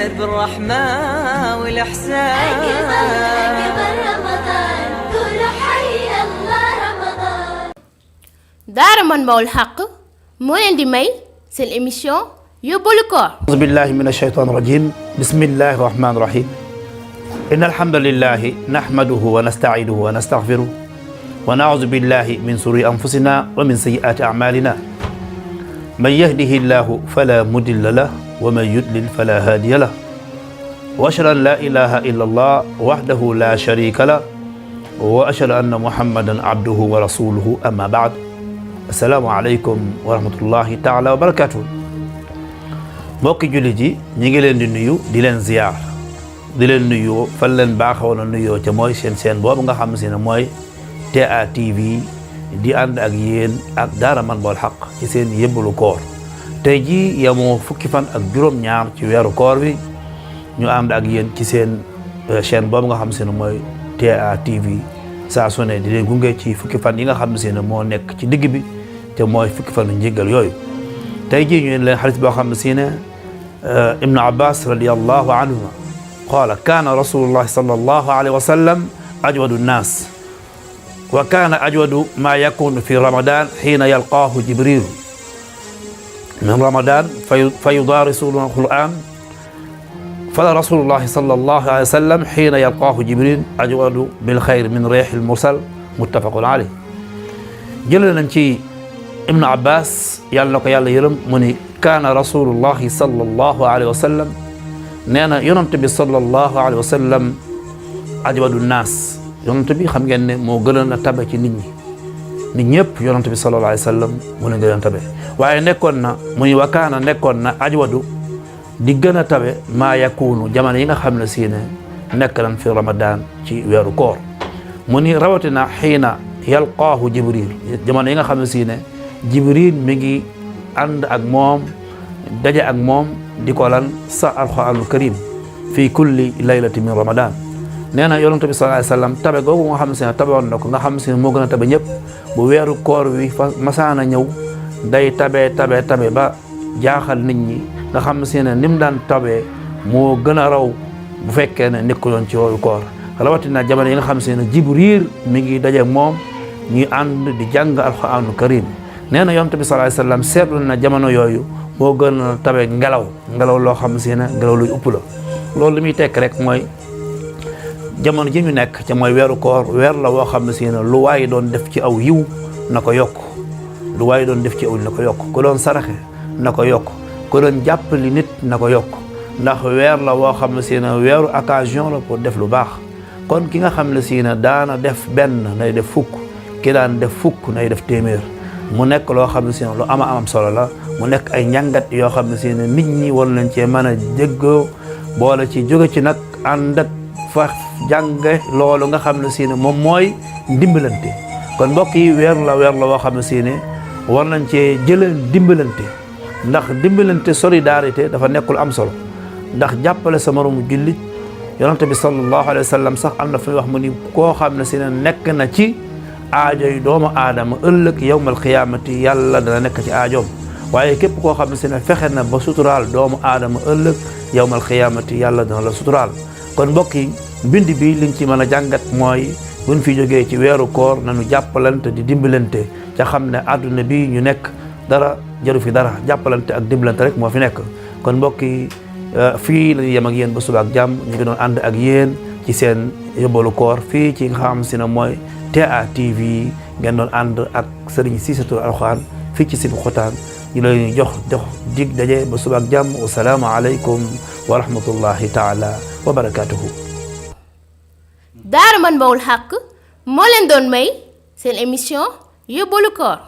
بالرحمة والإحسان أكبر رمضان كل حي الله رمضان. daara Manbahoul Haqqi moo leen di may seen émission yóbbalu koor. أعوذ بالله من الشيطان الرجيم بسم الله الرحمن الرحيم إن الحمد لله نحمده ونستعينه ونستغفره ونعوذ بالله من شرور أنفسنا ومن سيئات أعمالنا من يهده الله فلا مضل له ومن يضلل فلا هادي له وأشهد أن لا إله إلا الله وحده لا شريك له وأشهد أن محمدا عبده ورسوله أما بعد السلام عليكم ورحمة الله تعالى وبركاته. mbokki jullit yi ñi ngi leen di nuyu di leen ziyaar di leen nuyu fan leen baaxoon a nuyoo ca mooy seen boobu nga xam si ne mooy TA TV di ànd ak yéen ak daara Manbahoul Haqqi ci seen yóbbalu koor. tey jii yemoo fukki fan ak juróom-ñaar ci weeru koor bi ñu ànd ak yéen ci seen chaîne boobu nga xam si ne mooy TA TV saa su ne di leen gunge ci fukki fan yi nga xam si ne moo nekk ci digg bi te mooy fukki fan njéggal yooyu. tey jii ñu leen xarit boo xam si ne Ibn Abbas radiyallahu anhuma qaala kaana rasulullahi sallallahu alayhi wa sallam ajwadu nnaas wa kaana ajwadu ma yakunu fi ramadan xiina yalqaahu jibril min ramadan fa yudaarisuuna alquran fala rasulullahi sallallahu alayhi wa sallam xiina yalqaahu jibril ajwadu bilxayr min riixil mursal muttafaqun alayh. jëlee nañ ci Ibn Abbas yàlla na ko yàlla yërëm mu ni kaana rasulullahi sallallahu alayhi wa sallam nee na yonent bi sallallahu alayhi wa sallam ajwadu naas yonent bi xam ngeen ne moo gënoon a tabe ci nit ñëpp yonent bi sallallahu alayhi wa sallam mu ne gënoon a tabe waaye nekkoon na mu ni wa kaana nekkoon na ajwadu di gën a tabe maa yakunu jamono yi nga xam ne si ne nekk nañ fi ramadan ci weeru koor mu ni rawatina xiina yalqaahu jibril jamono yi nga xam ne si ne jibril mi ngi ànd ak moom daje ak moom di ko lan sa alquranul karim fii kulli laylati min ramadan. nee na yonent bi sallallahu alayhi wa sallam tabe googu nga xam si ne tabe woon na ko nga xam si ne moo gën a tabe ñëpp bu weeru koor wi fa masaana ñëw day tabe ba jaaxal nit ñi nga xam si ne ni mu daan tabe moo gën a raw bu fekkee ne nekkuloon ci weeru koor rawatina jamono yi nga xam si ne jibril mi ngi daje ak moom ñuy ànd di jàng alquranul karim. nee na yonent bi sallallahu alayhi wa sallam seetlu na jamono yooyu moo gën a tabe ngelaw loo xam si ne ngelaw luy upp la loolu li muy tekk rek mooy jamono ji ñu nekk ca mooy weeru koor weer la woo xam si ne lu waaye doon def ci aw yiw na ko yokk lu waaye doon def ci aw na ko yokk ku doon saraxe na ko yokk ku doon jàppali nit na ko yokk ndax weer la woo xam si ne weeru occasion la pour def lu baax kon ki nga xam ne si ne daana def benn nay def fukk ki daan def fukk nay def téeméer mu nekk loo xam ne si ne lu am solo la mu nekk ay njàngat yoo xam ne si ne nit ñi war nañ cee mën a jéggoo boole ci jóge ci nag ànd ak fa jànge loolu nga xam ne si ne moom mooy ndimbalante. kon mbokk yi weer la woo xam ne si ne war nañ cee jëlee dimbalante ndax dimbalante solidarité dafa nekkul am solo ndax jàppale sa moromu jullit yonent bi sallallahu alayhi wa sallam sax am na fi wax mu ni koo xam ne si ne nekk na ci aajo yi doomu aadama ëllëg yawmal xiyaamati yàlla dana nekk ci aajoom waaye képp koo xam ne si ne fexe na ba suturaal doomu aadama ëllëg yawmal xiyaamati yàlla dana la suturaal. kon mbokk yi mbind bi liñ ci mën a jàngat mooy buñ fi jógee ci weeru koor nañu jàppalante di dimbalante ca xam ne àdduna bi ñu nekk dara jaru fi dara jàppalante ak dimbalante rek moo fi nekk. kon mbokk yi fii la ñuy yem ak yéen ba suba ak jàmm ñu ngi doon ànd ak yéen ci seen yóbbalu koor fii ci nga xam si ne mooy TA TV ngeen doon ànd ak Serigne Cissé Touré Alxuraan fii ci Sébikotane ñu lay jox dig daje ba suba ak jàmm wasalaamu aleykum wa rahmatullahi taala wa barakatuhu. daara Manbahoul Haqqi moo leen doon may seen émission yóbbalu koor.